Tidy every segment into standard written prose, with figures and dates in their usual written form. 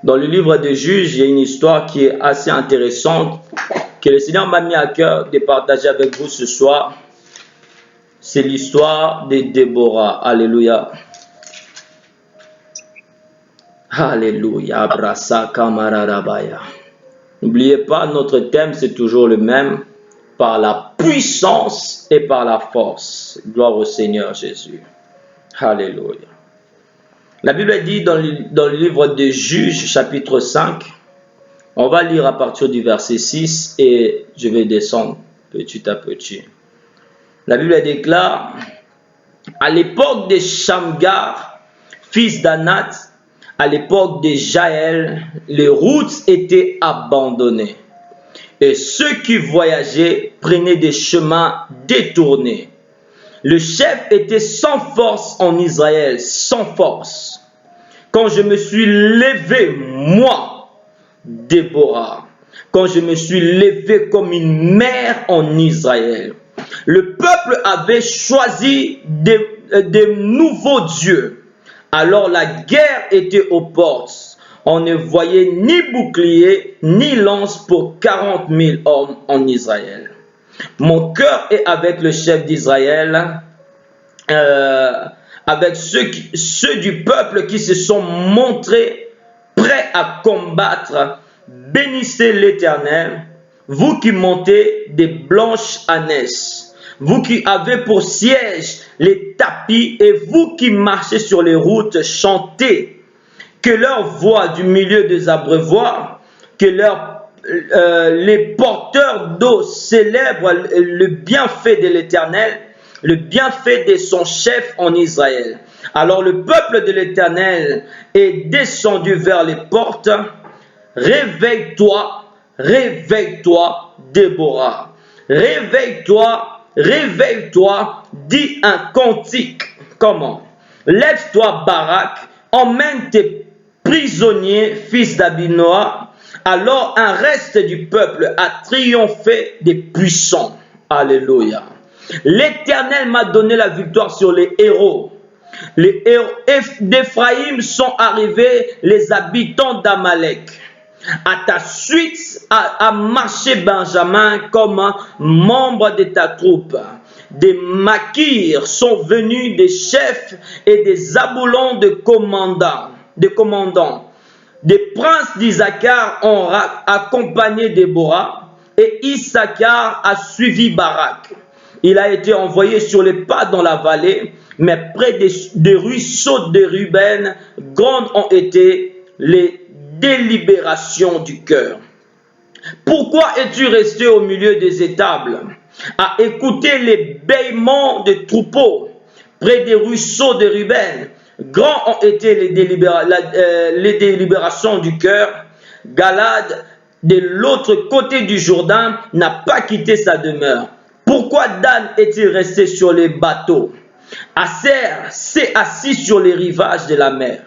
Dans le livre des Juges, il y a une histoire qui est assez intéressante que le Seigneur m'a mis à cœur de partager avec vous ce soir. C'est l'histoire de Déborah. Alléluia. Alléluia. Abrasa kamararabaya. N'oubliez pas, notre thème, c'est toujours le même. Par la puissance et par la force. Gloire au Seigneur Jésus. Alléluia. La Bible dit dans le livre des Juges, chapitre 5, on va lire à partir du verset 6 et je vais descendre petit à petit. La Bible déclare, à l'époque de Shamgar, fils d'Anath, à l'époque de Jaël, les routes étaient abandonnées et ceux qui voyageaient prenaient des chemins détournés. Le chef était sans force en Israël, sans force. Quand je me suis levé, moi, Déborah, quand je me suis levé comme une mère en Israël, le peuple avait choisi de nouveaux dieux. Alors la guerre était aux portes. On ne voyait ni bouclier, ni lance pour 40 000 hommes en Israël. Mon cœur est avec le chef d'Israël, avec ceux du peuple qui se sont montrés prêts à combattre. Bénissez l'Éternel, vous qui montez des blanches ânesses, vous qui avez pour siège les tapis et vous qui marchez sur les routes, chantez. Que leur voix du milieu des abreuvoirs, que les porteurs d'eau célèbrent le bienfait de l'Éternel, le bienfait de son chef en Israël. Alors le peuple de l'Éternel est descendu vers les portes. Réveille-toi, réveille-toi, Déborah. Réveille-toi, réveille-toi, dis un cantique. Comment? Lève-toi, Barak, emmène tes prisonniers, fils d'Abinoam. Alors un reste du peuple a triomphé des puissants. Alléluia. L'Éternel m'a donné la victoire sur les héros. Les héros d'Éphraïm sont arrivés, les habitants d'Amalek. À ta suite a marché Benjamin comme membre de ta troupe. Des Makir sont venus, des chefs et des aboulons de commandants. Des princes d'Issacar ont accompagné Déborah et Issachar a suivi Barak. Il a été envoyé sur les pas dans la vallée, mais près des ruisseaux de Ruben, grandes ont été les délibérations du cœur. Pourquoi es-tu resté au milieu des étables, à écouter les bêlements des troupeaux près des ruisseaux de Ruben? Grands ont été les délibérations du cœur. Galad, de l'autre côté du Jourdain, n'a pas quitté sa demeure. Pourquoi Dan est-il resté sur les bateaux? Aser s'est assis sur les rivages de la mer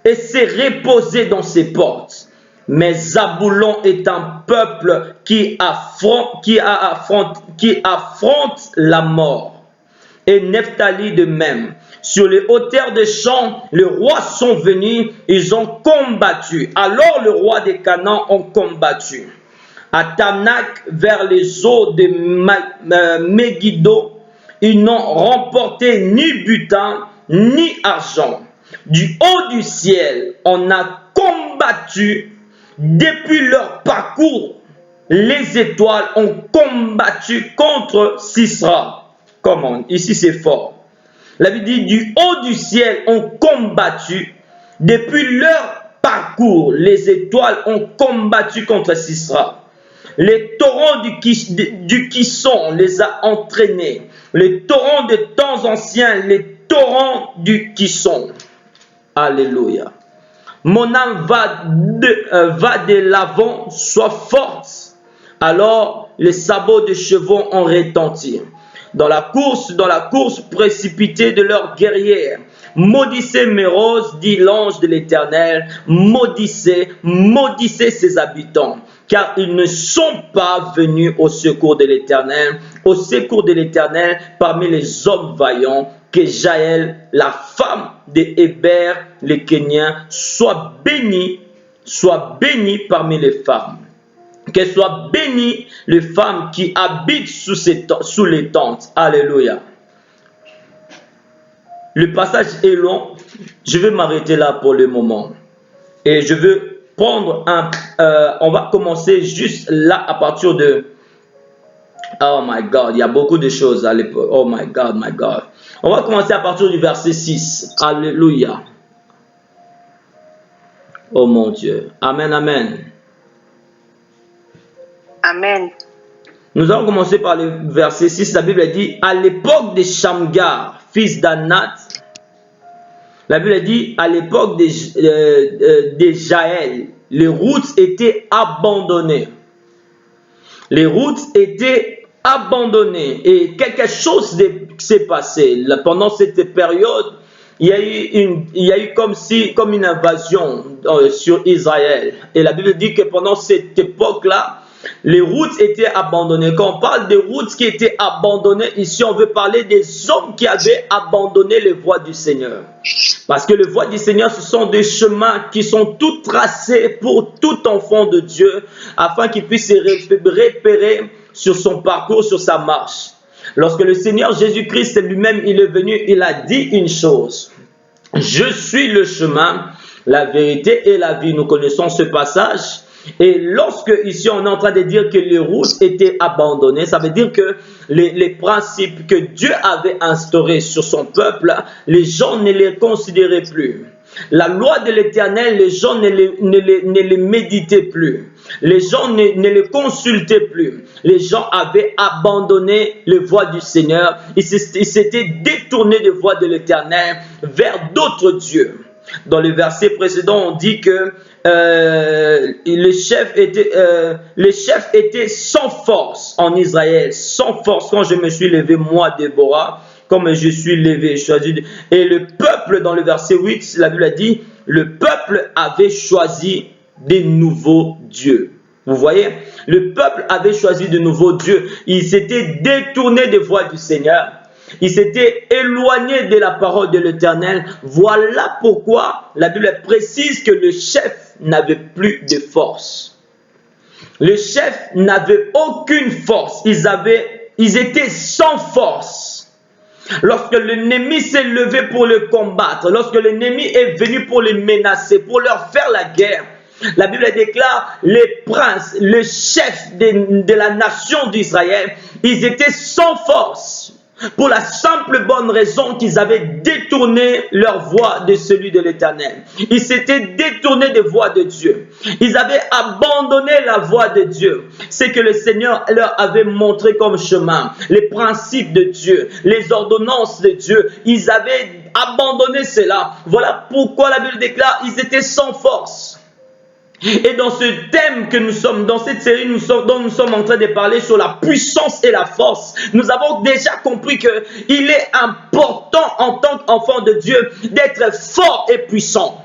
et s'est reposé dans ses portes. Mais Zaboulon est un peuple qui affronte la mort. Et Nephtali de même. Sur les hauteurs des champs, les rois sont venus, ils ont combattu. Alors le roi des Canaan ont combattu. À Tanak, vers les eaux de Megiddo, ils n'ont remporté ni butin, ni argent. Du haut du ciel, on a combattu. Depuis leur parcours, les étoiles ont combattu contre Sisra. Comment? Ici c'est fort. La Bible dit, du haut du ciel ont combattu. Depuis leur parcours, les étoiles ont combattu contre Sisra. Les torrents du Kisson les a entraînés. Les torrents de temps anciens, les torrents du Kisson. Alléluia. Mon âme va de l'avant, sois forte. Alors les sabots de chevaux ont retenti. Dans la course précipitée de leurs guerrières. Maudissez mes roses, dit l'ange de l'Éternel. Maudissez ses habitants. Car ils ne sont pas venus au secours de l'Éternel. Au secours de l'Éternel parmi les hommes vaillants. Que Jaël, la femme de Héber, les Kéniens, soit bénie soit bénie parmi les femmes. Qu'elle soit bénie les femmes qui habitent sous les tentes. Alléluia. Le passage est long. Je vais m'arrêter là pour le moment. Et je veux prendre on va commencer juste là à partir de... Oh my God, il y a beaucoup de choses à l'époque. Oh my God, my God. On va commencer à partir du verset 6. Alléluia. Oh mon Dieu. Amen, amen. Amen. Nous allons commencer par le verset 6. La Bible dit, à l'époque de Shamgar, fils d'Anat, la Bible dit, à l'époque de Jaël, les routes étaient abandonnées. Les routes étaient abandonnées et quelque chose s'est passé. Pendant cette période, il y a eu comme une invasion sur Israël. Et la Bible dit que pendant cette époque-là, les routes étaient abandonnées. Quand on parle de routes qui étaient abandonnées, ici on veut parler des hommes qui avaient abandonné les voies du Seigneur. Parce que les voies du Seigneur, ce sont des chemins qui sont tout tracés pour tout enfant de Dieu, afin qu'il puisse se repérer sur son parcours, sur sa marche. Lorsque le Seigneur Jésus-Christ lui-même il est venu, il a dit une chose. Je suis le chemin, la vérité et la vie. Nous connaissons ce passage. Et lorsque ici on est en train de dire que les routes étaient abandonnées, ça veut dire que les principes que Dieu avait instaurés sur son peuple, les gens ne les considéraient plus. La loi de l'Éternel, les gens ne les méditaient plus. Les gens ne les consultaient plus. Les gens avaient abandonné les voies du Seigneur. Ils s'étaient détournés des voies de l'Éternel vers d'autres dieux. Dans le verset précédent, on dit que les chefs étaient sans force en Israël, sans force. Quand je me suis levé, moi, Déborah, comme je suis levé, choisi. Et le peuple, dans le verset 8, la Bible a dit, le peuple avait choisi des nouveaux dieux. Vous voyez, le peuple avait choisi de nouveaux dieux. Il s'était détourné des voies du Seigneur. Il s'était éloigné de la parole de l'Éternel. Voilà pourquoi la Bible précise que le chef n'avait plus de force. Le chef n'avait aucune force. Ils étaient sans force. Lorsque l'ennemi s'est levé pour le combattre, lorsque l'ennemi est venu pour les menacer, pour leur faire la guerre, la Bible déclare les princes, les chefs de la nation d'Israël, ils étaient sans force. Pour la simple bonne raison qu'ils avaient détourné leur voie de celui de l'Éternel. Ils s'étaient détournés des voies de Dieu. Ils avaient abandonné la voie de Dieu. C'est que le Seigneur leur avait montré comme chemin. Les principes de Dieu, les ordonnances de Dieu. Ils avaient abandonné cela. Voilà pourquoi la Bible déclare qu'ils étaient sans force. Et dans ce thème que nous sommes, dans cette série dont nous sommes en train de parler sur la puissance et la force, nous avons déjà compris qu'il est important en tant qu'enfant de Dieu d'être fort et puissant.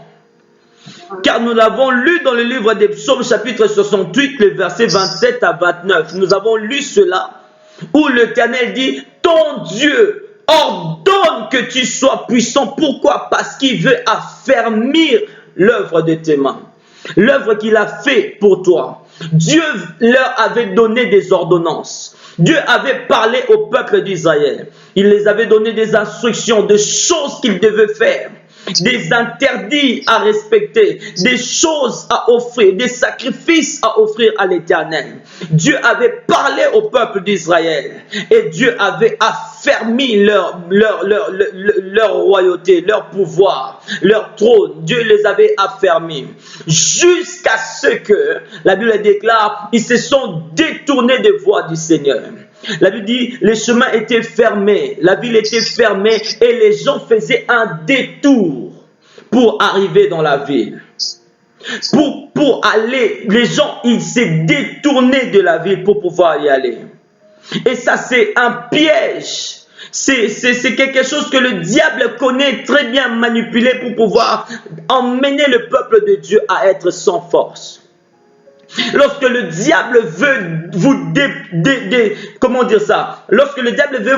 Car nous l'avons lu dans le livre des Psaumes chapitre 68, le verset 27 à 29. Nous avons lu cela où l'Éternel dit, ton Dieu ordonne que tu sois puissant. Pourquoi? Parce qu'il veut affermir l'œuvre de tes mains. L'œuvre qu'il a fait pour toi. Dieu leur avait donné des ordonnances. Dieu avait parlé au peuple d'Israël. Il les avait donné des instructions, des choses qu'ils devaient faire, des interdits à respecter, des choses à offrir, des sacrifices à offrir à l'Éternel. Dieu avait parlé au peuple d'Israël et Dieu avait affermi leur royauté, leur pouvoir, leur trône. Dieu les avait affermis jusqu'à ce que, la Bible déclare, ils se sont détournés des voies du Seigneur. La Bible dit, les chemins étaient fermés, la ville était fermée et les gens faisaient un détour pour arriver dans la ville. Pour aller, les gens, ils s'est détournés de la ville pour pouvoir y aller. Et ça, c'est un piège. C'est quelque chose que le diable connaît très bien manipuler pour pouvoir emmener le peuple de Dieu à être sans force. Lorsque le diable veut vous comment dire ça? Lorsque le diable veut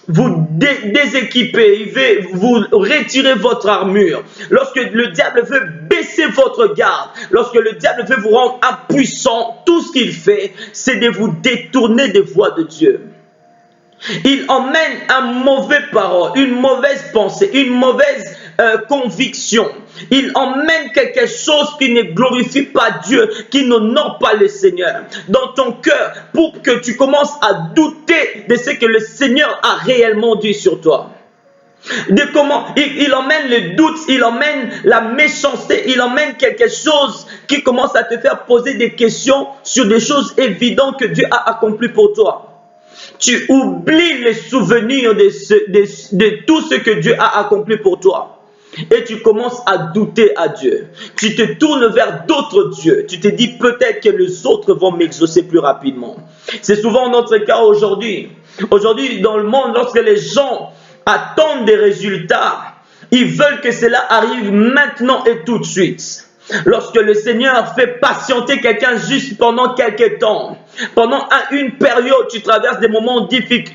vous déséquiper, il veut vous retirer votre armure. Lorsque le diable veut baisser mettez votre garde. Lorsque le diable veut vous rendre impuissant, tout ce qu'il fait, c'est de vous détourner des voies de Dieu. Il emmène une mauvaise parole, une mauvaise pensée, une mauvaise conviction. Il emmène quelque chose qui ne glorifie pas Dieu, qui n'honore pas le Seigneur dans ton cœur, pour que tu commences à douter de ce que le Seigneur a réellement dit sur toi. Il emmène le doute, il emmène la méchanceté, il emmène quelque chose qui commence à te faire poser des questions sur des choses évidentes que Dieu a accomplies pour toi. Tu oublies les souvenirs de tout ce que Dieu a accompli pour toi. Et tu commences à douter à Dieu. Tu te tournes vers d'autres dieux. Tu te dis peut-être que les autres vont m'exaucer plus rapidement. C'est souvent notre cas aujourd'hui. Aujourd'hui, dans le monde, lorsque les gens attendent des résultats, ils veulent que cela arrive maintenant et tout de suite. Lorsque le Seigneur fait patienter quelqu'un juste pendant quelques temps, pendant une période, tu traverses des moments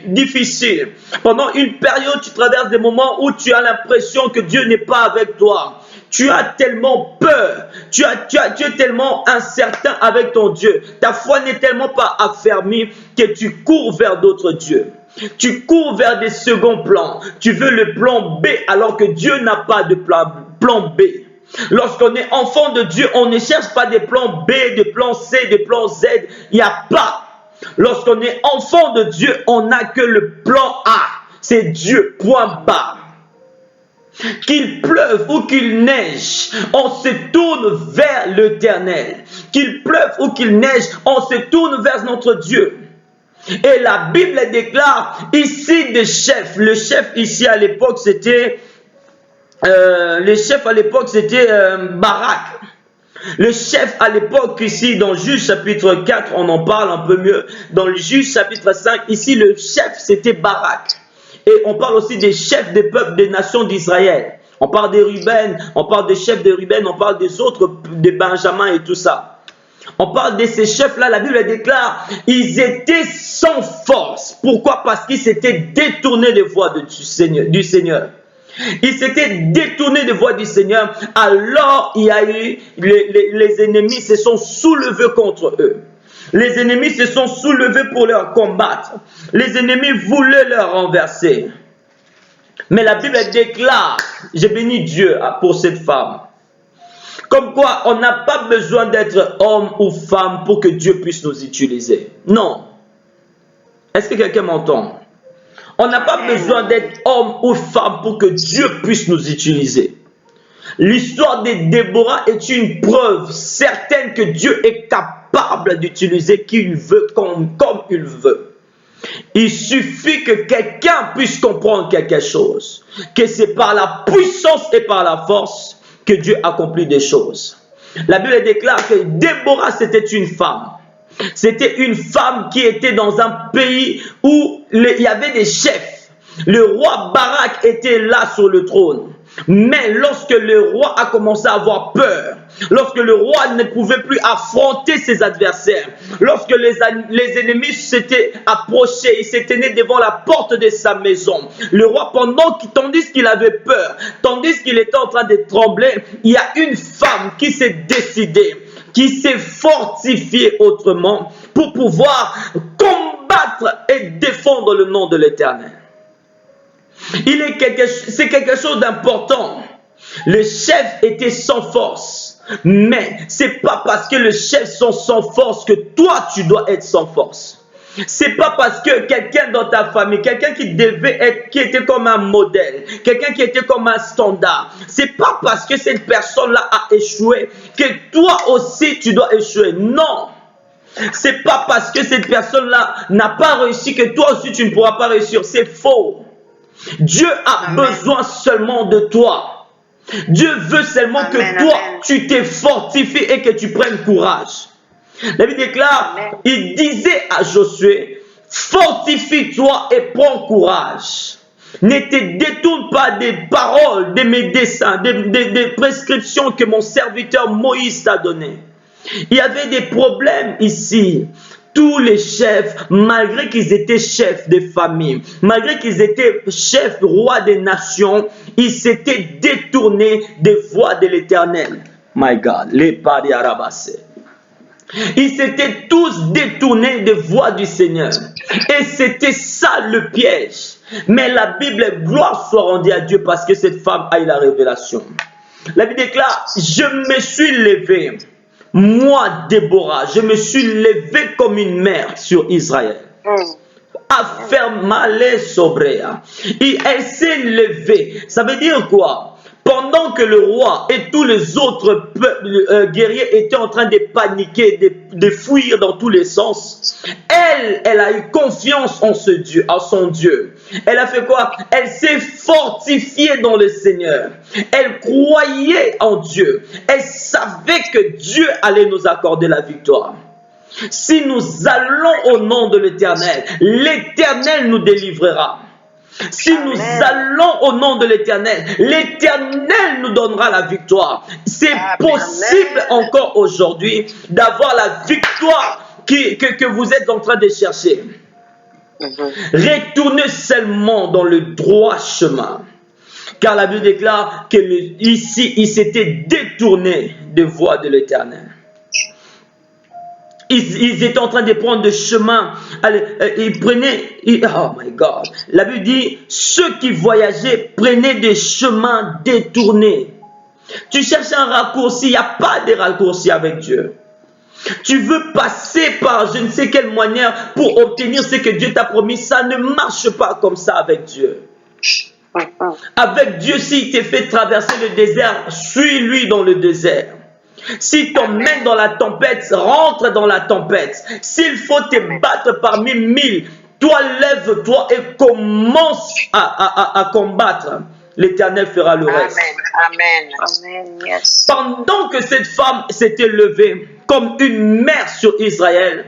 difficiles. Pendant une période, tu traverses des moments où tu as l'impression que Dieu n'est pas avec toi. Tu as tellement peur, tu es tellement incertain avec ton Dieu. Ta foi n'est tellement pas affermie que tu cours vers d'autres dieux. Tu cours vers des seconds plans. Tu veux le plan B alors que Dieu n'a pas de plan B. Lorsqu'on est enfant de Dieu, on ne cherche pas des plans B, des plans C, des plans Z. Il n'y a pas. Lorsqu'on est enfant de Dieu, on n'a que le plan A. C'est Dieu, point barre. Qu'il pleuve ou qu'il neige, on se tourne vers l'Éternel. Qu'il pleuve ou qu'il neige, on se tourne vers notre Dieu. Et la Bible déclare ici des chefs. Le chef ici à l'époque, c'était... Barak. Le chef à l'époque ici dans Juge chapitre 4, on en parle un peu mieux. Dans le Juge chapitre 5, ici le chef c'était Barak. Et on parle aussi des chefs des peuples des nations d'Israël. On parle des Ruben, on parle des chefs de Ruben, on parle des autres, des Benjamin et tout ça. On parle de ces chefs-là, la Bible déclare, ils étaient sans force. Pourquoi? Parce qu'ils s'étaient détournés des voies du Seigneur. Ils s'étaient détournés des voies du Seigneur. Alors il y a eu, les ennemis se sont soulevés contre eux. Les ennemis se sont soulevés pour leur combattre. Les ennemis voulaient leur renverser. Mais la Bible déclare, j'ai béni Dieu pour cette femme. Comme quoi, on n'a pas besoin d'être homme ou femme pour que Dieu puisse nous utiliser. Non. Est-ce que quelqu'un m'entend? On n'a pas besoin d'être homme ou femme pour que Dieu puisse nous utiliser. L'histoire de Déborah est une preuve certaine que Dieu est capable d'utiliser qui il veut, comme il veut. Il suffit que quelqu'un puisse comprendre quelque chose, que c'est par la puissance et par la force que Dieu accomplit des choses. La Bible déclare que Déborah c'était une femme. C'était une femme qui était dans un pays où il y avait des chefs. Le roi Barak était là sur le trône. Mais lorsque le roi a commencé à avoir peur, lorsque le roi ne pouvait plus affronter ses adversaires, lorsque les ennemis s'étaient approchés, ils s'étaient tenus devant la porte de sa maison, le roi, tandis qu'il avait peur, tandis qu'il était en train de trembler, il y a une femme qui s'est décidée, qui s'est fortifiée autrement pour pouvoir combattre et défendre le nom de l'Éternel. C'est quelque chose d'important. Les chefs étaient sans force. Mais c'est pas parce que les chefs sont sans force que toi tu dois être sans force. C'est pas parce que quelqu'un dans ta famille, quelqu'un qui était comme un modèle, quelqu'un qui était comme un standard, c'est pas parce que cette personne-là a échoué que toi aussi tu dois échouer. Non. C'est pas parce que cette personne-là n'a pas réussi que toi aussi tu ne pourras pas réussir. C'est faux. Dieu a besoin seulement de toi. Dieu veut seulement que toi, tu te fortifies et que tu prennes courage. La Bible déclare, il disait à Josué, fortifie-toi et prends courage. Ne te détourne pas des paroles, de mes desseins, des prescriptions que mon serviteur Moïse t'a données. Il y avait des problèmes ici. Tous les chefs, malgré qu'ils étaient chefs de famille, malgré qu'ils étaient chefs, rois des nations, ils s'étaient détournés des voies de l'Éternel. My God, les pariarabassés. Ils s'étaient tous détournés des voies du Seigneur. Et c'était ça le piège. Mais la Bible, gloire soit rendue à Dieu parce que cette femme a eu la révélation. La Bible déclare, je me suis levé, moi Déborah, je me suis levé comme une mère sur Israël. À faire mal sobréa. Et elle s'est levée. Ça veut dire quoi? Pendant que le roi et tous les autres guerriers étaient en train de paniquer, de fuir dans tous les sens, elle a eu confiance en ce Dieu, en son Dieu. Elle a fait quoi? Elle s'est fortifiée dans le Seigneur. Elle croyait en Dieu. Elle savait que Dieu allait nous accorder la victoire. Si nous allons au nom de l'Éternel, l'Éternel nous délivrera. Si nous allons au nom de l'Éternel, l'Éternel nous donnera la victoire. C'est possible encore aujourd'hui d'avoir la victoire que vous êtes en train de chercher. Retournez seulement dans le droit chemin. Car la Bible déclare que ici, il s'était détourné des voies de l'Éternel. Ils étaient en train de prendre des chemins. Ils prenaient... Oh my God. La Bible dit, ceux qui voyageaient prenaient des chemins détournés. Tu cherches un raccourci, il n'y a pas de raccourci avec Dieu. Tu veux passer par je ne sais quelle manière pour obtenir ce que Dieu t'a promis. Ça ne marche pas comme ça avec Dieu. Avec Dieu, s'il te fait traverser le désert, suis-lui dans le désert. S'il t'emmène dans la tempête, rentre dans la tempête. S'il faut te battre parmi 1000, toi lève-toi et commence à combattre. L'Éternel fera le reste. Amen. Amen. Yes. Pendant que cette femme s'était levée comme une mère sur Israël,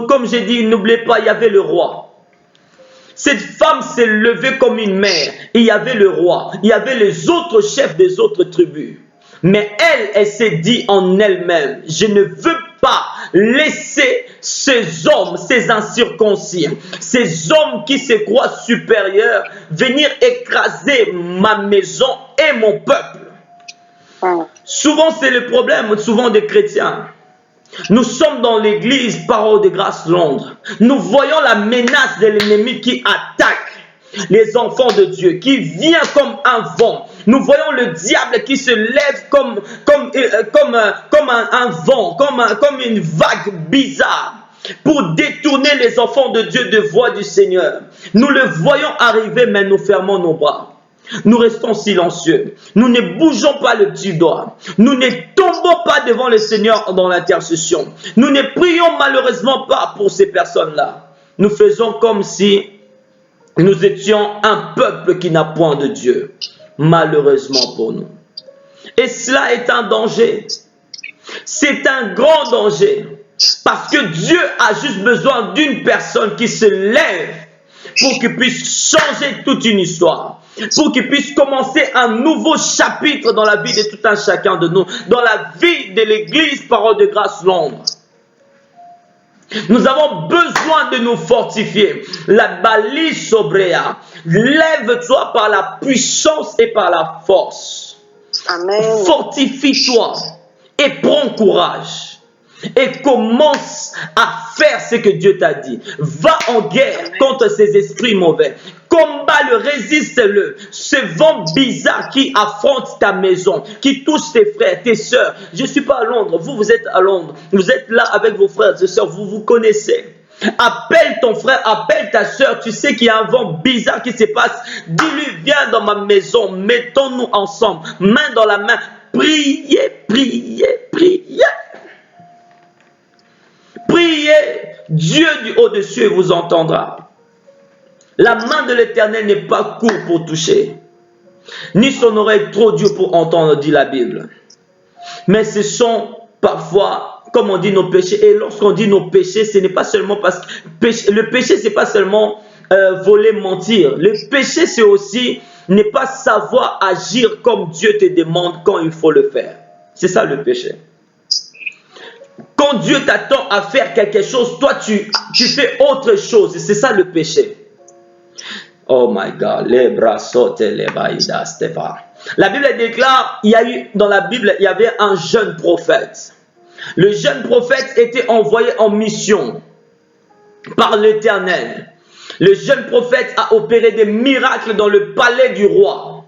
comme j'ai dit, n'oubliez pas, il y avait le roi. Cette femme s'est levée comme une mère. Il y avait le roi. Il y avait les autres chefs des autres tribus. Mais elle s'est dit en elle-même, je ne veux pas laisser ces hommes, ces incirconcis, ces hommes qui se croient supérieurs, venir écraser ma maison et mon peuple. Souvent, c'est le problème, souvent des chrétiens. Nous sommes dans l'église Parole de Grâce Londres. Nous voyons la menace de l'ennemi qui attaque les enfants de Dieu, qui vient comme un vent. Nous voyons le diable qui se lève comme un vent, comme une vague bizarre pour détourner les enfants de Dieu de voie du Seigneur. Nous le voyons arriver, mais nous fermons nos bras. Nous restons silencieux. Nous ne bougeons pas le petit doigt. Nous ne tombons pas devant le Seigneur dans l'intercession. Nous ne prions malheureusement pas pour ces personnes-là. Nous faisons comme si nous étions un peuple qui n'a point de Dieu. Malheureusement pour nous. Et cela est un danger. C'est un grand danger. Parce que Dieu a juste besoin d'une personne qui se lève pour qu'il puisse changer toute une histoire. Pour qu'il puisse commencer un nouveau chapitre dans la vie de tout un chacun de nous. Dans la vie de l'église Parole de Grâce Londres. Nous avons besoin de nous fortifier. La balise sobréa. Lève-toi par la puissance et par la force. Amen. Fortifie-toi et prends courage. Et commence à faire ce que Dieu t'a dit. Va en guerre contre ces esprits mauvais. Combat-le, résiste-le. Ce vent bizarre qui affronte ta maison, qui touche tes frères, tes soeurs. Je ne suis pas à Londres, vous êtes à Londres. Vous êtes là avec vos frères et soeurs, vous vous connaissez. Appelle ton frère, appelle ta soeur. Tu sais qu'il y a un vent bizarre qui se passe. Dis-lui, viens dans ma maison, mettons-nous ensemble, main dans la main. Priez, priez, priez. Priez, Dieu du haut des cieux vous entendra. La main de l'Éternel n'est pas courte pour toucher, ni son oreille trop dure pour entendre, dit la Bible. Mais ce sont parfois, comme on dit, nos péchés. Et lorsqu'on dit nos péchés, ce n'est pas seulement parce que le péché, ce n'est pas seulement voler, mentir. Le péché, c'est aussi ne pas savoir agir comme Dieu te demande quand il faut le faire. C'est ça le péché. Quand Dieu t'attend à faire quelque chose, toi tu fais autre chose. C'est ça le péché. Oh my God, les bras sautent, les baïdas, Stéphane. La Bible déclare, dans la Bible, il y avait un jeune prophète. Le jeune prophète était envoyé en mission par l'Éternel. Le jeune prophète a opéré des miracles dans le palais du roi.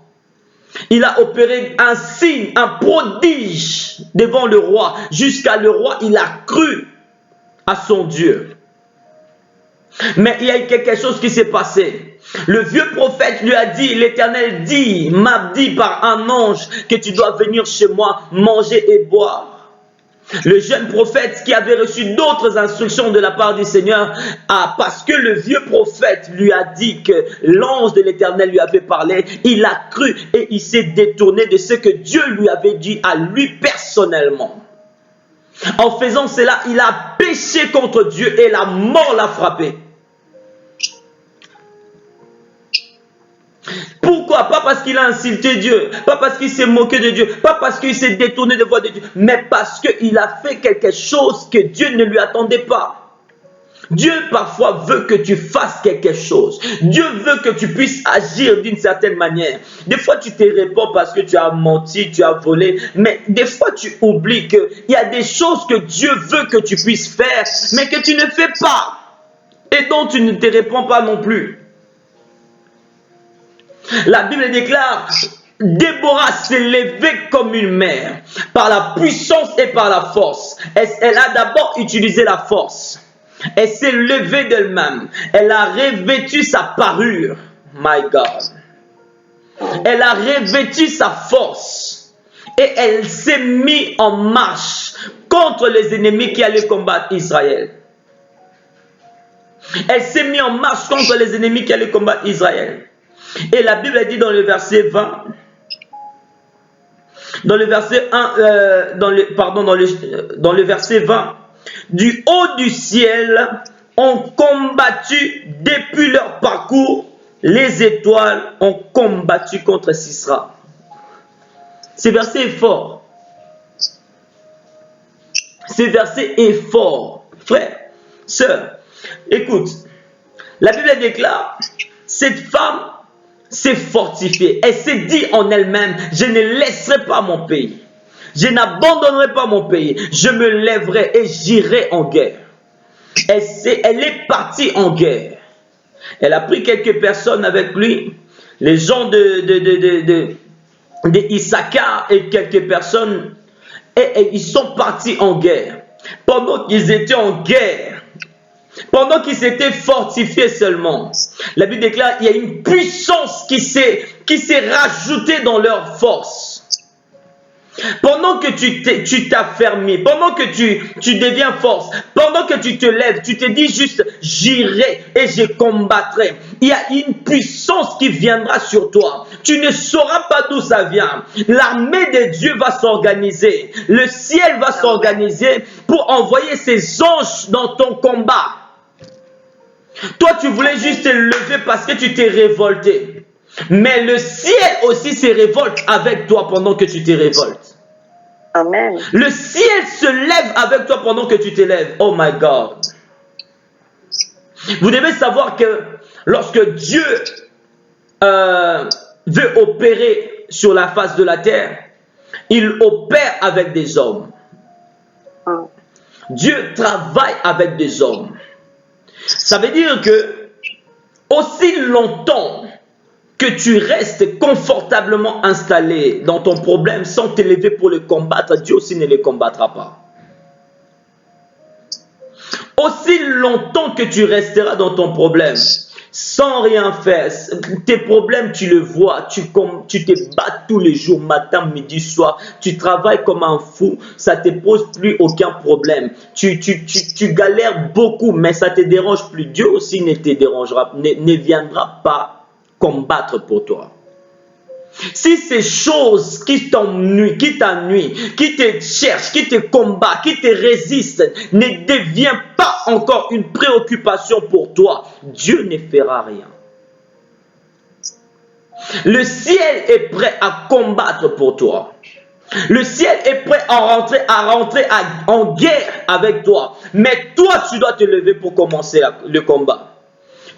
Il a opéré un signe, un prodige devant le roi. Jusqu'à le roi, il a cru à son Dieu. Mais il y a eu quelque chose qui s'est passé. Le vieux prophète lui a dit, l'Éternel m'a dit par un ange que tu dois venir chez moi, manger et boire. Le jeune prophète qui avait reçu d'autres instructions de la part du Seigneur, parce que le vieux prophète lui a dit que l'ange de l'Éternel lui avait parlé, il a cru et il s'est détourné de ce que Dieu lui avait dit à lui personnellement. En faisant cela, il a péché contre Dieu et la mort l'a frappé. Pourquoi? Pas parce qu'il a insulté Dieu, pas parce qu'il s'est moqué de Dieu, pas parce qu'il s'est détourné de voie de Dieu, mais parce qu'il a fait quelque chose que Dieu ne lui attendait pas. Dieu parfois veut que tu fasses quelque chose. Dieu veut que tu puisses agir d'une certaine manière. Des fois tu te réponds parce que tu as menti, tu as volé, mais des fois tu oublies qu'il y a des choses que Dieu veut que tu puisses faire, mais que tu ne fais pas et dont tu ne te réponds pas non plus. La Bible déclare, Déborah s'est levée comme une mère, par la puissance et par la force. Elle a d'abord utilisé la force. Elle s'est levée d'elle-même. Elle a revêtu sa parure. My God. Elle a revêtu sa force. Et elle s'est mise en marche contre les ennemis qui allaient combattre Israël. Elle s'est mise en marche contre les ennemis qui allaient combattre Israël. Et la Bible dit dans le verset 20, dans le verset 1, dans le verset 20, du haut du ciel ont combattu depuis leur parcours, les étoiles ont combattu contre Sisera. Ce verset est fort. Ce verset est fort. Frère, sœur, écoute, la Bible déclare, cette femme s'est fortifiée. Elle s'est dit en elle-même, je ne laisserai pas mon pays. Je n'abandonnerai pas mon pays. Je me lèverai et j'irai en guerre. Elle est partie en guerre. Elle a pris quelques personnes avec lui. Les gens de Issachar et quelques personnes. Et ils sont partis en guerre. Pendant qu'ils étaient en guerre, pendant qu'ils s'étaient fortifiés seulement, la Bible déclare qu'il y a une puissance qui s'est rajoutée dans leur force. Pendant que tu t'affermis, pendant que tu deviens force, pendant que tu te lèves, tu te dis juste j'irai et je combattrai. Il y a une puissance qui viendra sur toi. Tu ne sauras pas d'où ça vient. L'armée de Dieu va s'organiser. Le ciel va s'organiser pour envoyer ses anges dans ton combat. Toi, tu voulais juste te lever parce que tu t'es révolté. Mais le ciel aussi se révolte avec toi pendant que tu te révoltes. Amen. Le ciel se lève avec toi pendant que tu te lèves. Oh my God. Vous devez savoir que lorsque Dieu veut opérer sur la face de la terre, il opère avec des hommes. Dieu travaille avec des hommes. Ça veut dire que aussi longtemps que tu restes confortablement installé dans ton problème sans te lever pour le combattre, Dieu aussi ne le combattra pas. Aussi longtemps que tu resteras dans ton problème sans rien faire, tes problèmes tu le vois, tu te bats tous les jours, matin, midi, soir, tu travailles comme un fou, ça ne te pose plus aucun problème. Tu galères beaucoup, mais ça ne te dérange plus. Dieu aussi ne te dérangera, ne viendra pas combattre pour toi. Si ces choses qui t'ennuient, qui te cherchent, qui te combattent, qui te résistent, ne deviennent pas encore une préoccupation pour toi, Dieu ne fera rien. Le ciel est prêt à combattre pour toi. Le ciel est prêt à rentrer en guerre avec toi. Mais toi, tu dois te lever pour commencer le combat.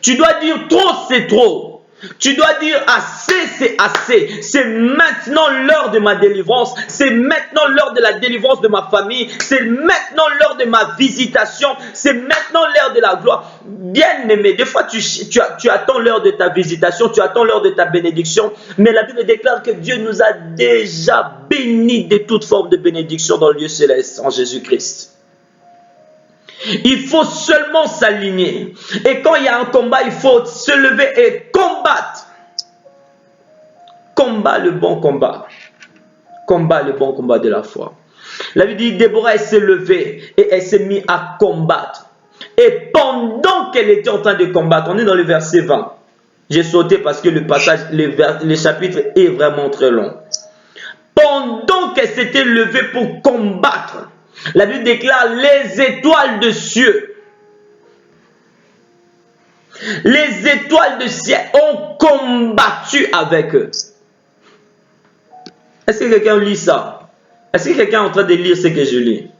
Tu dois dire trop, c'est trop. Tu dois dire assez, c'est assez. C'est maintenant l'heure de ma délivrance. C'est maintenant l'heure de la délivrance de ma famille. C'est maintenant l'heure de ma visitation. C'est maintenant l'heure de la gloire. Bien aimé, des fois tu attends l'heure de ta visitation, tu attends l'heure de ta bénédiction. Mais la Bible déclare que Dieu nous a déjà bénis de toute forme de bénédiction dans le lieu céleste en Jésus-Christ. Il faut seulement s'aligner. Et quand il y a un combat, il faut se lever et combattre. Combat le bon combat. Combat le bon combat de la foi. La Bible dit, Déborah, elle s'est levée et elle s'est mise à combattre. Et pendant qu'elle était en train de combattre, on est dans le verset 20. J'ai sauté parce que le passage, le chapitre est vraiment très long. Pendant qu'elle s'était levée pour combattre, la Bible déclare les étoiles de cieux. Les étoiles de ciel ont combattu avec eux. Est-ce que quelqu'un lit ça? Est-ce que quelqu'un est en train de lire ce que je lis?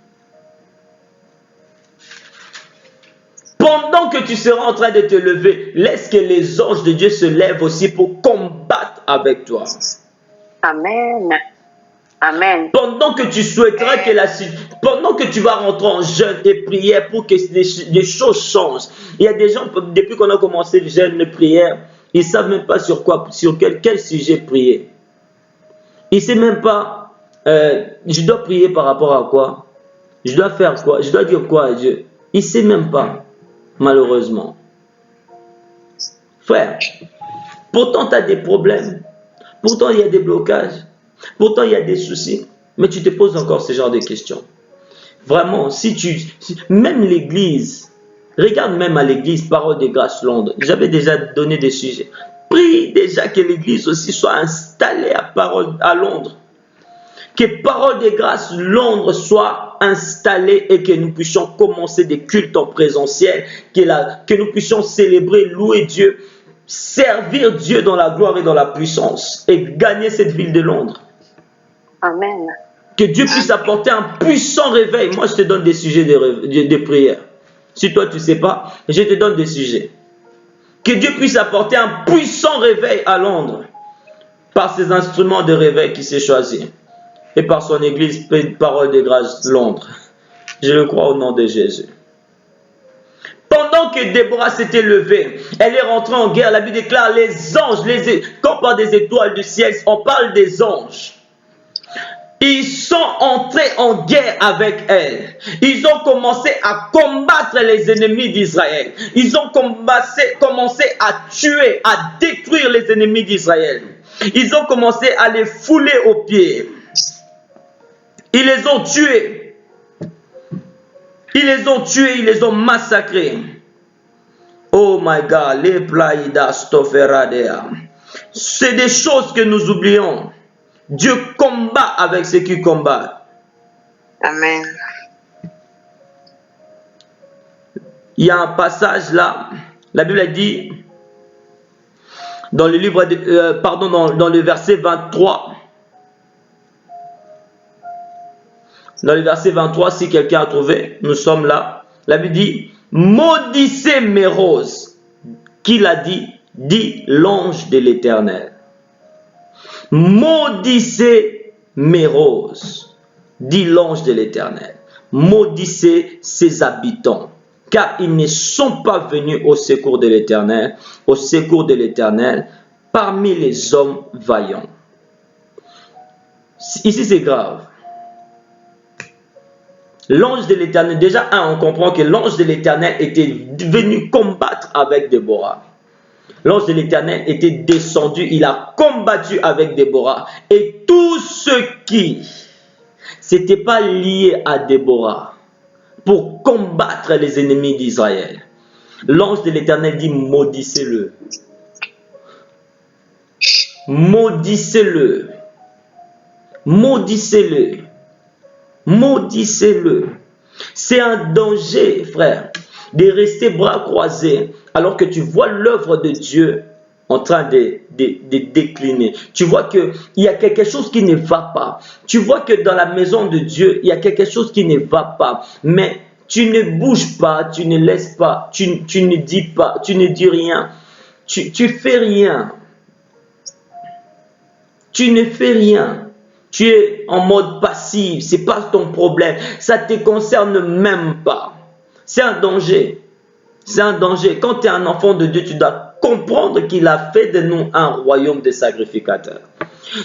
Pendant que tu seras en train de te lever, laisse que les anges de Dieu se lèvent aussi pour combattre avec toi. Amen. Amen. Pendant que tu souhaiteras que pendant que tu vas rentrer en jeûne et prière pour que des choses changent. Il y a des gens, depuis qu'on a commencé le jeûne de prière, ils ne savent même pas sur quel sujet prier. Ils ne savent même pas, je dois prier par rapport à quoi? Je dois faire quoi? Je dois dire quoi à Dieu? Ils ne savent même pas, malheureusement. Frère, pourtant tu as des problèmes. Pourtant il y a des blocages. Pourtant, il y a des soucis, mais tu te poses encore ce genre de questions. Vraiment, même l'église, regarde même à l'église Parole de Grâce Londres, j'avais déjà donné des sujets. Prie déjà que l'église aussi soit installée à Londres. Que Parole de Grâce Londres soit installée et que nous puissions commencer des cultes en présentiel, que nous puissions célébrer, louer Dieu, servir Dieu dans la gloire et dans la puissance et gagner cette ville de Londres. Amen. Que Dieu puisse apporter un puissant réveil. Moi, je te donne des sujets de prière. Si toi, tu ne sais pas, je te donne des sujets. Que Dieu puisse apporter un puissant réveil à Londres par ses instruments de réveil qu'il s'est choisi et par son église Parole de Grâce Londres. Je le crois au nom de Jésus. Pendant que Déborah s'était levée, elle est rentrée en guerre. La Bible déclare les anges, quand on parle des étoiles du ciel, on parle des anges. Ils sont entrés en guerre avec elle. Ils ont commencé à combattre les ennemis d'Israël. Ils ont commencé à tuer, à détruire les ennemis d'Israël. Ils ont commencé à les fouler aux pieds. Ils les ont tués. Ils les ont tués, ils les ont massacrés. Oh my God, les plaïdas stoferadea. C'est des choses que nous oublions. Dieu combat avec ceux qui combattent. Amen. Il y a un passage là, la Bible a dit, dans le livre dans le verset 23. Dans le verset 23, si quelqu'un a trouvé, nous sommes là. La Bible dit, maudissez mes roses. Qui l'a dit? Dit l'ange de l'Éternel. Maudissez mes roses, dit l'ange de l'Éternel. Maudissez ses habitants, car ils ne sont pas venus au secours de l'Éternel, parmi les hommes vaillants. Ici, c'est grave. L'ange de l'Éternel, déjà, on comprend que l'ange de l'Éternel était venu combattre avec Déborah. L'ange de l'Éternel était descendu, il a combattu avec Déborah. Et tous ceux qui n'étaient pas liés à Déborah pour combattre les ennemis d'Israël, l'ange de l'Éternel dit maudissez-le. Maudissez-le. Maudissez-le. Maudissez-le. C'est un danger, frère, de rester bras croisés alors que tu vois l'œuvre de Dieu en train de décliner. Tu vois qu'il y a quelque chose qui ne va pas. Tu vois que dans la maison de Dieu, il y a quelque chose qui ne va pas. Mais tu ne bouges pas, tu ne laisses pas, tu ne dis pas, tu ne dis rien. tu fais rien. Tu ne fais rien. Tu es en mode passif. Ce n'est pas ton problème. Ça ne te concerne même pas. C'est un danger. C'est un danger. Quand tu es un enfant de Dieu, tu dois comprendre qu'il a fait de nous un royaume de sacrificateurs.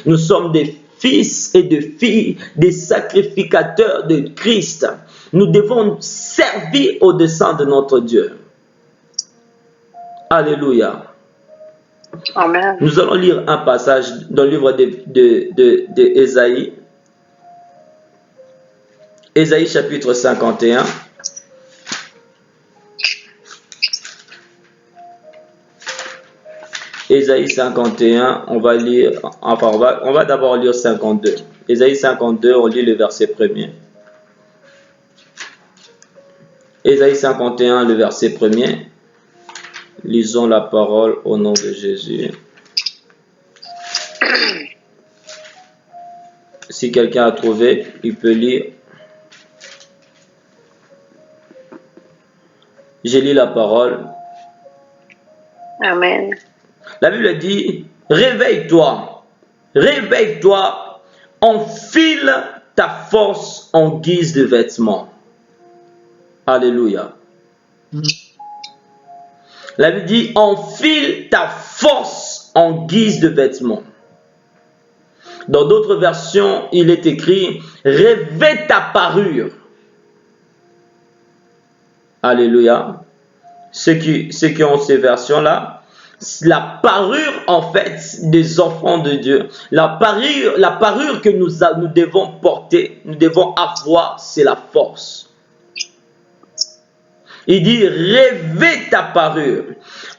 Nous sommes des fils et de filles, des sacrificateurs de Christ. Nous devons servir au dessein de notre Dieu. Alléluia. Amen. Nous allons lire un passage dans le livre de Ésaïe. Ésaïe chapitre 51. Ésaïe 51, on va lire, enfin on va d'abord lire 52. Ésaïe 52, on lit le verset 1er. Ésaïe 51, le verset 1er. Lisons la parole au nom de Jésus. Si quelqu'un a trouvé, il peut lire. J'ai lu la parole. Amen. La Bible dit, réveille-toi, réveille-toi, enfile ta force en guise de vêtements. Alléluia. La Bible dit, enfile ta force en guise de vêtements. Dans d'autres versions, il est écrit, revêt ta parure. Alléluia. Ceux qui ont ces versions-là, la parure en fait des enfants de Dieu, la parure que nous devons porter, nous devons avoir, c'est la force. Il dit, revêt ta parure,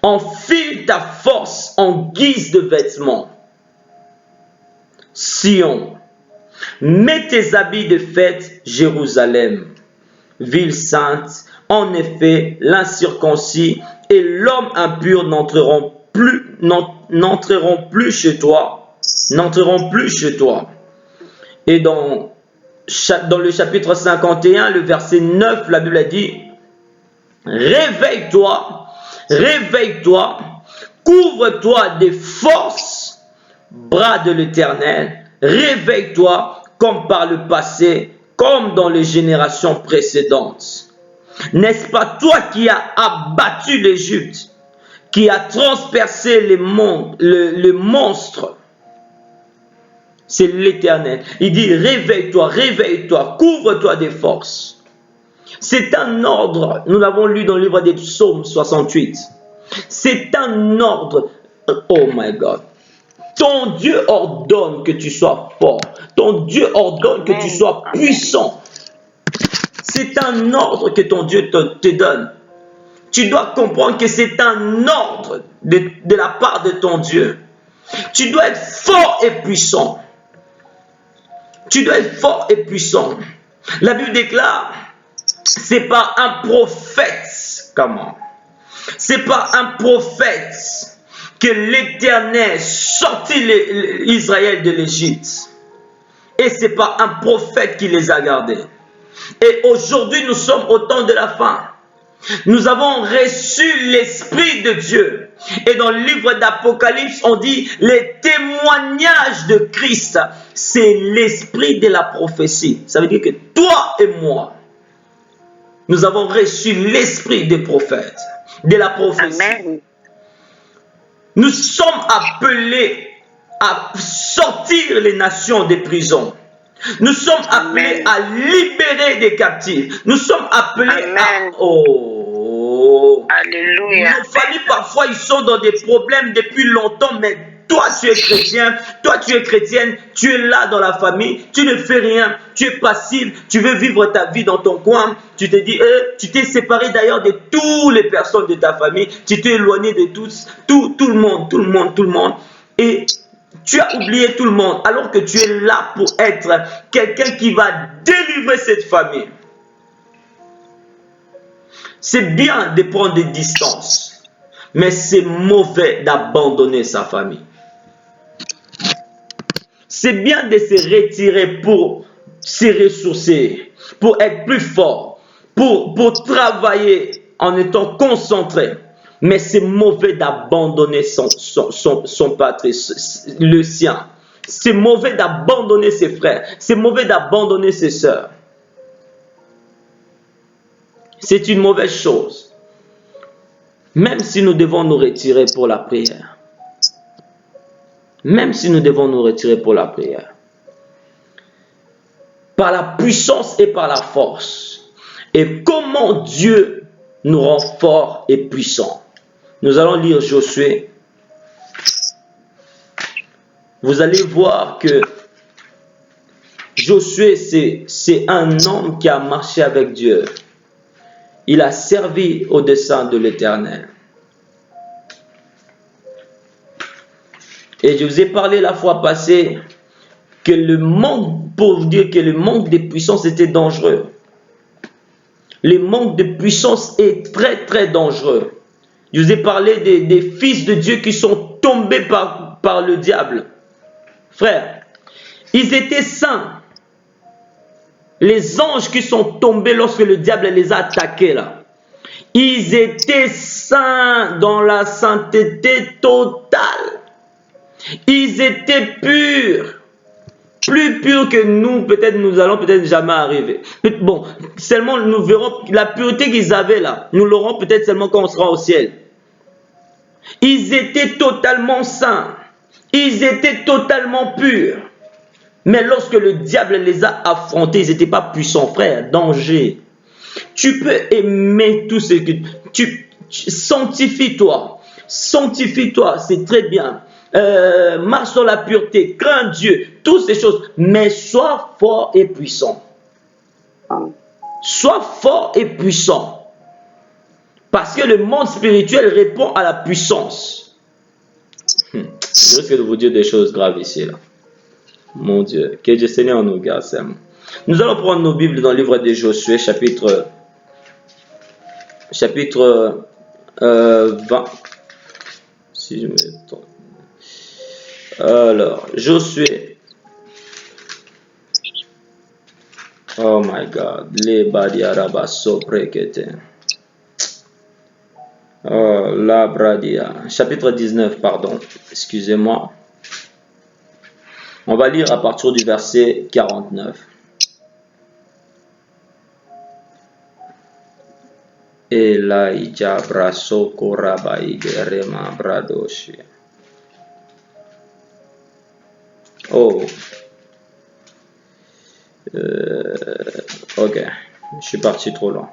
enfile ta force en guise de vêtements. Sion, mets tes habits de fête, Jérusalem, ville sainte. En effet, l'incirconcis et l'homme impur n'entreront plus chez toi. N'entreront plus chez toi. Et dans le chapitre 51, le verset 9, la Bible a dit, réveille-toi, réveille-toi, couvre-toi des forces, bras de l'Éternel, réveille-toi comme par le passé, comme dans les générations précédentes. N'est-ce pas toi qui as abattu l'Égypte, qui a transpercé le monstre? C'est l'Éternel. Il dit, réveille-toi, réveille-toi, couvre-toi des forces. C'est un ordre, nous l'avons lu dans le livre des Psaumes 68. C'est un ordre, oh my God. Ton Dieu ordonne que tu sois fort. Ton Dieu ordonne que tu sois puissant. C'est un ordre que ton Dieu te donne. Tu dois comprendre que c'est un ordre de la part de ton Dieu. Tu dois être fort et puissant. Tu dois être fort et puissant. La Bible déclare, c'est pas un prophète. Comment? C'est pas un prophète que l'Éternel sortit Israël de l'Égypte. Et c'est pas un prophète qui les a gardés. Et aujourd'hui, nous sommes au temps de la fin. Nous avons reçu l'Esprit de Dieu. Et dans le livre d'Apocalypse, on dit les témoignages de Christ. C'est l'esprit de la prophétie. Ça veut dire que toi et moi, nous avons reçu l'esprit des prophètes, de la prophétie. Amen. Nous sommes appelés à sortir les nations des prisons. Nous sommes appelés à libérer des captifs. Nous sommes appelés à... Oh! Alléluia. Nos familles, parfois, ils sont dans des problèmes depuis longtemps, mais toi, tu es chrétien, toi, tu es chrétienne, tu es là dans la famille, tu ne fais rien, tu es passif, tu veux vivre ta vie dans ton coin, tu te dis, tu t'es séparé d'ailleurs de toutes les personnes de ta famille, tu t'es éloigné de tout le monde, et tu as oublié tout le monde, alors que tu es là pour être quelqu'un qui va délivrer cette famille. C'est bien de prendre des distances, mais c'est mauvais d'abandonner sa famille. C'est bien de se retirer pour se ressourcer, pour être plus fort, pour travailler en étant concentré, Mais c'est mauvais d'abandonner son patrie, le sien. C'est mauvais d'abandonner ses frères. C'est mauvais d'abandonner ses sœurs. C'est une mauvaise chose. Même si nous devons nous retirer pour la prière. Même si nous devons nous retirer pour la prière. Par la puissance et par la force. Et comment Dieu nous rend forts et puissants. Nous allons lire Josué. Vous allez voir que Josué, c'est un homme qui a marché avec Dieu. Il a servi au dessein de l'Éternel. Et je vous ai parlé la fois passée que le manque, pour vous dire que le manque de puissance était dangereux. Le manque de puissance est très très dangereux. Je vous ai parlé des fils de Dieu qui sont tombés par le diable. Frère, ils étaient saints. Les anges qui sont tombés lorsque le diable les a attaqués là. Ils étaient saints dans la sainteté totale. Ils étaient purs. Plus purs que nous, peut-être nous allons peut-être jamais arriver. Bon, seulement nous verrons la pureté qu'ils avaient là. Nous l'aurons peut-être seulement quand on sera au ciel. Ils étaient totalement saints. Ils étaient totalement purs. Mais lorsque le diable les a affrontés, ils n'étaient pas puissants, frère. Danger. Tu peux aimer tout ce que sanctifie-toi. Sanctifie-toi, c'est très bien. Marche dans la pureté, crains Dieu, toutes ces choses. Mais sois fort et puissant. Sois fort et puissant. Parce que le monde spirituel répond à la puissance. Je risque de vous dire des choses graves ici, là. Mon Dieu, que Dieu Seigneur nous garde. Nous allons prendre nos Bibles dans le livre de Josué, chapitre 20. Si je me trompe. Alors, Josué. Oh my God. Les badiaraba soprekete. Oh, la bradia. Chapitre 19, pardon. Excusez-moi. On va lire à partir du verset 49. Elijah braso korabai rema bradoshi. Oh. Ok. Je suis parti trop loin.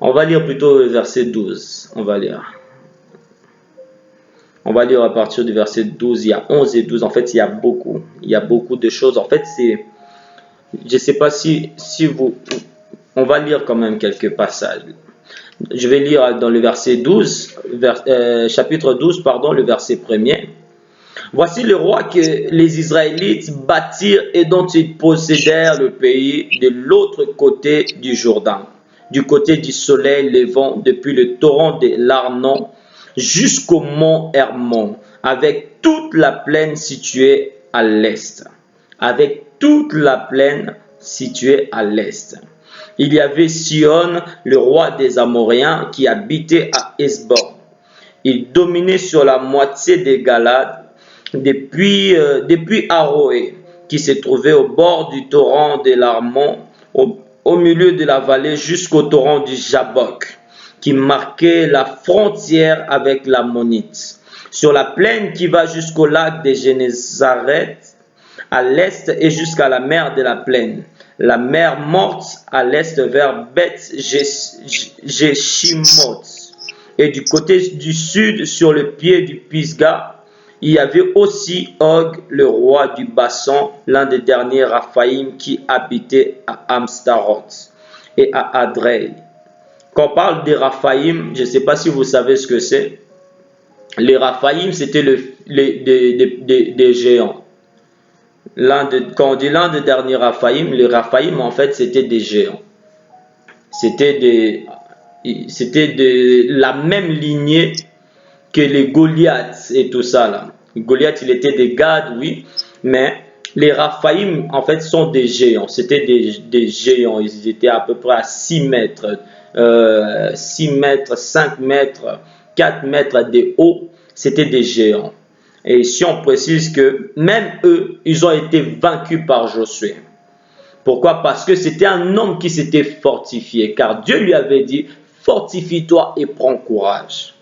On va lire plutôt le verset 12. On va lire à partir du verset 12. Il y a 11 et 12. En fait, il y a beaucoup. Il y a beaucoup de choses. En fait, c'est... Je ne sais pas si vous... On va lire quand même quelques passages. Je vais lire dans le verset 12, chapitre 12, pardon, le verset 1er. Voici le roi que les Israélites bâtirent et dont ils possédèrent le pays de l'autre côté du Jourdain, du côté du soleil levant, depuis le torrent de l'Arnon jusqu'au mont Hermon, avec toute la plaine située à l'est. Avec toute la plaine située à l'est. Il y avait Sihon, le roi des Amoréens, qui habitait à Hesbon. Il dominait sur la moitié des Galades, depuis Aroé, qui se trouvait au bord du torrent de l'Arnon, au milieu de la vallée jusqu'au torrent du Jabbok, qui marquait la frontière avec l'Ammonite. Sur la plaine qui va jusqu'au lac de Génézareth, à l'est et jusqu'à la mer de la plaine. La mer morte à l'est vers Beth Jeshimoth. Et du côté du sud, sur le pied du Pisga, il y avait aussi Og, le roi du Bassan, l'un des derniers Raphaïm qui habitait à Amstaroth et à Adrei. Quand on parle des Raphaïm, je ne sais pas si vous savez ce que c'est. Les Raphaïm, c'était des géants. Quand on dit l'un des derniers Raphaïm, les Raphaïm en fait c'était des géants. C'était de la même lignée que les Goliaths et tout ça là. Goliath il était des Gad, oui, mais Les Raphaïm, en fait, sont des géants. C'était des géants. Ils étaient à peu près à 6 mètres, 6 mètres, 5 mètres, 4 mètres de haut. C'était des géants. Et si on précise que même eux, ils ont été vaincus par Josué. Pourquoi? Parce que c'était un homme qui s'était fortifié. Car Dieu lui avait dit, fortifie-toi et prends courage.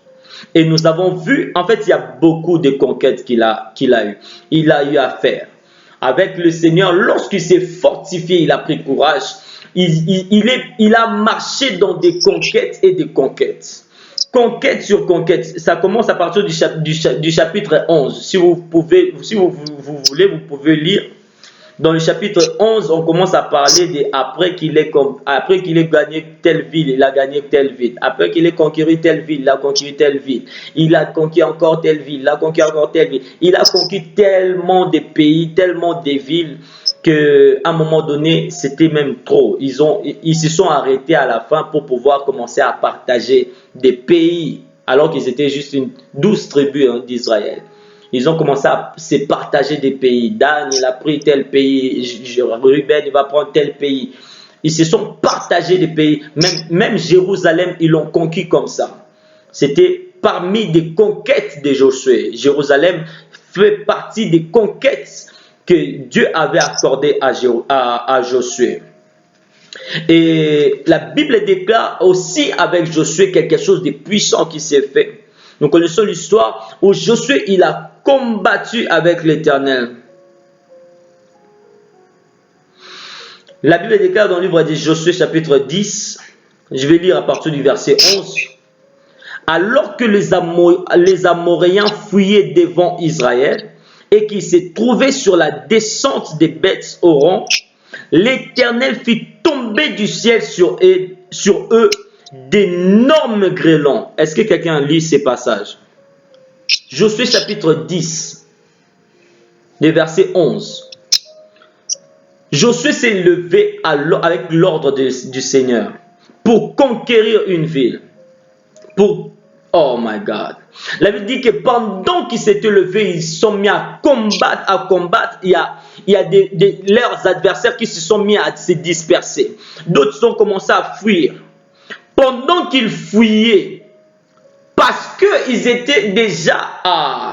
Et nous avons vu, en fait, il y a beaucoup de conquêtes qu'il a eues. Il a eu à faire. Avec le Seigneur, lorsqu'il s'est fortifié, il a pris courage. Il a marché dans des conquêtes et des conquêtes. Conquête sur conquête. Ça commence à partir du chapitre 11. Si vous voulez, vous pouvez lire. Dans le chapitre 11, on commence à parler de après qu'il ait gagné telle ville, il a gagné telle ville. Après qu'il ait conquis telle ville, il a conquis telle ville. Il a conquis encore telle ville, il a conquis encore telle ville. Il a conquis tellement de pays, tellement de villes qu'à un moment donné, c'était même trop. Ils se sont arrêtés à la fin pour pouvoir commencer à partager des pays, alors qu'ils étaient juste une 12 tribus d'Israël. Ils ont commencé à se partager des pays. Dan, il a pris tel pays. Ruben, il va prendre tel pays. Ils se sont partagés des pays. Même Jérusalem, ils l'ont conquis comme ça. C'était parmi des conquêtes de Josué. Jérusalem fait partie des conquêtes que Dieu avait accordées à Josué. Et la Bible déclare aussi avec Josué quelque chose de puissant qui s'est fait. Nous connaissons l'histoire où Josué, il a combattu avec l'Éternel. La Bible déclare dans le livre de Josué chapitre 10, je vais lire à partir du verset 11. Alors que les Amoréens fuyaient devant Israël et qu'ils se trouvaient sur la descente des Beth-Horon, l'Éternel fit tomber du ciel sur eux d'énormes grêlons. Est-ce que quelqu'un lit ces passages? Josué chapitre 10, le verset 11. Josué s'est levé avec l'ordre du Seigneur pour conquérir une ville. Oh my God. La Bible dit que pendant qu'ils s'étaient levés, ils se sont mis à combattre. Il y a leurs adversaires qui se sont mis à se disperser. D'autres ont commencé à fuir. Pendant qu'ils fuyaient, parce qu'ils étaient déjà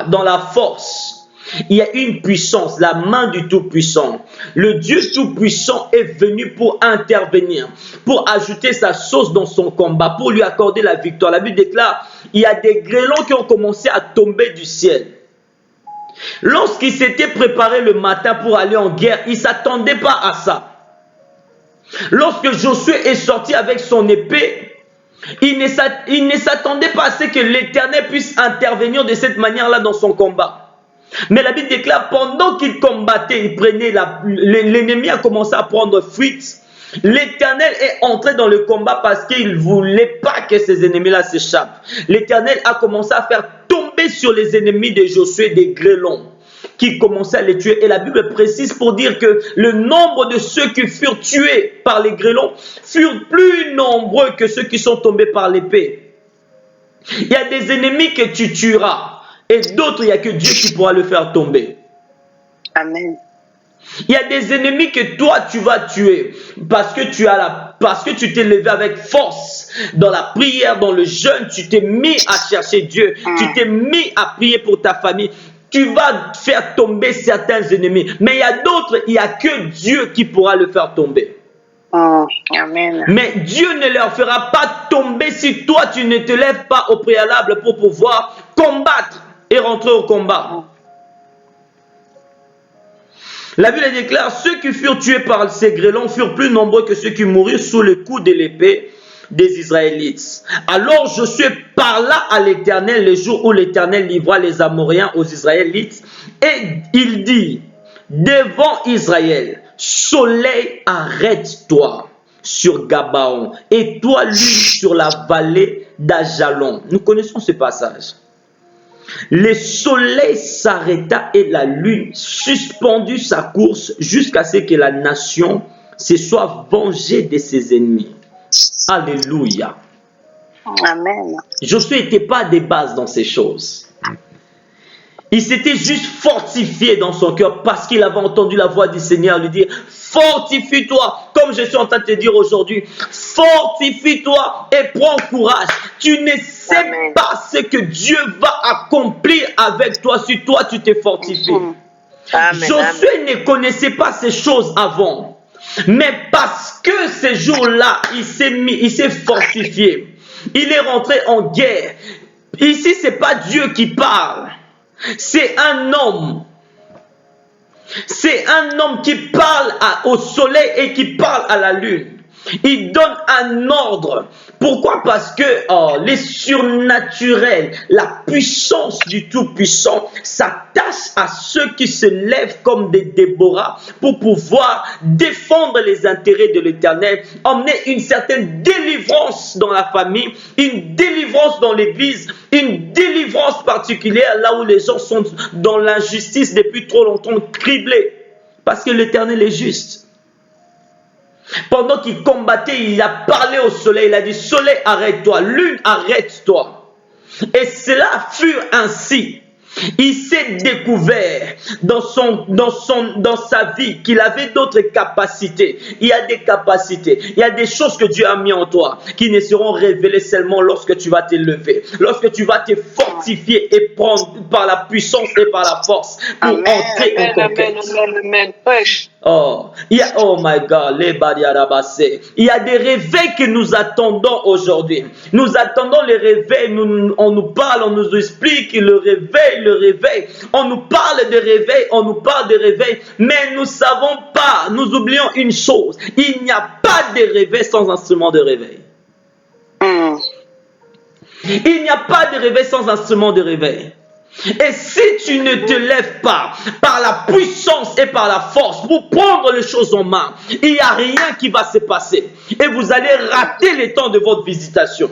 dans la force, il y a une puissance, la main du Tout-Puissant. Le Dieu Tout-Puissant est venu pour intervenir, pour ajouter sa sauce dans son combat, pour lui accorder la victoire. La Bible déclare, il y a des grêlons qui ont commencé à tomber du ciel. Lorsqu'ils s'étaient préparés le matin pour aller en guerre, ils ne s'attendaient pas à ça. Lorsque Josué est sorti avec son épée, il ne s'attendait pas à ce que l'Éternel puisse intervenir de cette manière-là dans son combat. Mais la Bible déclare, pendant qu'il combattait, l'ennemi a commencé à prendre fuite. L'Éternel est entré dans le combat parce qu'il ne voulait pas que ces ennemis-là s'échappent. L'Éternel a commencé à faire tomber sur les ennemis de Josué des grêlons qui commençaient à les tuer. Et la Bible précise pour dire que le nombre de ceux qui furent tués par les grêlons furent plus nombreux que ceux qui sont tombés par l'épée. Il y a des ennemis que tu tueras. Et d'autres, il n'y a que Dieu qui pourra le faire tomber. Amen. Il y a des ennemis que toi, tu vas tuer parce que tu t'es levé avec force dans la prière, dans le jeûne, tu t'es mis à chercher Dieu, tu t'es mis à prier pour ta famille. Tu vas faire tomber certains ennemis. Mais il y a d'autres, il n'y a que Dieu qui pourra le faire tomber. Amen. Mais Dieu ne leur fera pas tomber si toi, tu ne te lèves pas au préalable pour pouvoir combattre et rentrer au combat. La Bible déclare, ceux qui furent tués par ces grêlons furent plus nombreux que ceux qui moururent sous le coup de l'épée des Israélites. Alors Josué parla à l'Éternel le jour où l'Éternel livra les Amoréens aux Israélites, et il dit, devant Israël, soleil, arrête-toi sur Gabaon, et toi lune sur la vallée d'Ajalon. Nous connaissons ce passage. Le soleil s'arrêta et la lune suspendit sa course jusqu'à ce que la nation se soit vengée de ses ennemis. Alléluia. Amen. Josué n'était pas de base dans ces choses. Il s'était juste fortifié dans son cœur parce qu'il avait entendu la voix du Seigneur lui dire, fortifie-toi, comme je suis en train de te dire aujourd'hui, fortifie-toi et prends courage. Tu ne sais Amen. pas ce que Dieu va accomplir avec toi si toi tu t'es fortifié. Amen. Josué ne connaissait pas ces choses avant. Mais parce que ces jours-là, il s'est fortifié. Il est rentré en guerre. Ici, ce n'est pas Dieu qui parle. C'est un homme. C'est un homme qui parle au soleil et qui parle à la lune. Il donne un ordre. Pourquoi? Parce que les surnaturels, la puissance du Tout-Puissant s'attache à ceux qui se lèvent comme des Déborah pour pouvoir défendre les intérêts de l'Éternel, emmener une certaine délivrance dans la famille, une délivrance dans l'Église, une délivrance particulière là où les gens sont dans l'injustice depuis trop longtemps, criblés. Parce que l'Éternel est juste. Pendant qu'il combattait, il a parlé au soleil, il a dit, soleil, arrête-toi, lune, arrête-toi. Et cela fut ainsi. Il s'est découvert dans sa vie qu'il avait d'autres capacités. Il y a des capacités, il y a des choses que Dieu a mis en toi qui ne seront révélées seulement lorsque tu vas te lever, lorsque tu vas te fortifier et prendre par la puissance et par la force pour entrer en conquête. Oh my God, il y a des réveils que nous attendons aujourd'hui. Nous attendons les réveils, on nous parle, on nous explique le réveil. On nous parle de réveil, on nous parle de réveil, mais nous ne savons pas, nous oublions une chose, il n'y a pas de réveil sans instrument de réveil. Il n'y a pas de réveil sans instrument de réveil. Et si tu ne te lèves pas par la puissance et par la force pour prendre les choses en main, il n'y a rien qui va se passer. Et vous allez rater les temps de votre visitation.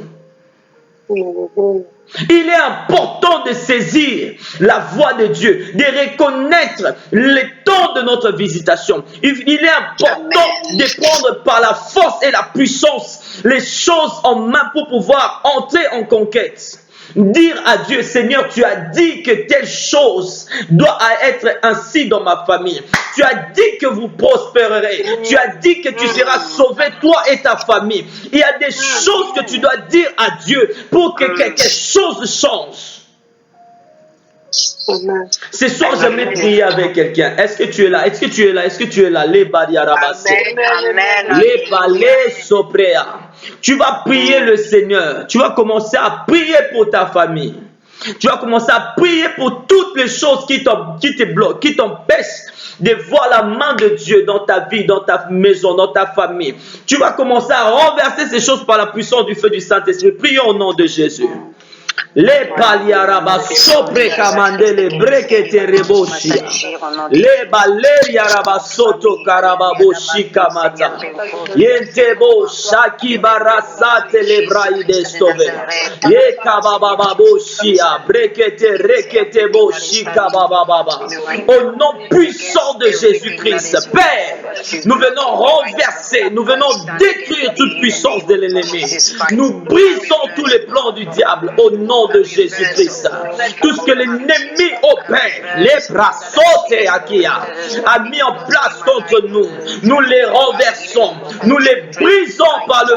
Il est important de saisir la voix de Dieu, de reconnaître les temps de notre visitation. Il est important de prendre par la force et la puissance les choses en main pour pouvoir entrer en conquête. Dire à Dieu, Seigneur, tu as dit que telle chose doit être ainsi dans ma famille. Tu as dit que vous prospérerez. Tu as dit que tu seras sauvé, toi et ta famille. Il y a des choses que tu dois dire à Dieu pour que quelque chose change. Ce soir, j'aimerais prier avec quelqu'un. Est-ce que tu es là? Est-ce que tu es là? Est-ce que tu es là? Les badiarabasé. Les balais sopréa. Tu vas prier le Seigneur. Tu vas commencer à prier pour ta famille. Tu vas commencer à prier pour toutes les choses qui te bloquent, qui t'empêchent de voir la main de Dieu dans ta vie, dans ta maison, dans ta famille. Tu vas commencer à renverser ces choses par la puissance du feu du Saint-Esprit. Prions au nom de Jésus. Les paliaraba sopre kamande le brekete reboshia. Les baleriaraba soto karababoshi kamata. Yentebo shaki barasate le braide stove. Ye kabababoshia brekete rekete boshi kabababa. Au nom puissant de Jésus-Christ, Père, nous venons renverser, nous venons détruire toute puissance de l'ennemi. Nous brisons tous les plans du diable au nom de Jésus-Christ. Tout ce que l'ennemi opère, les brasotes Akia a mis en place contre nous, nous les renversons, nous les brisons par le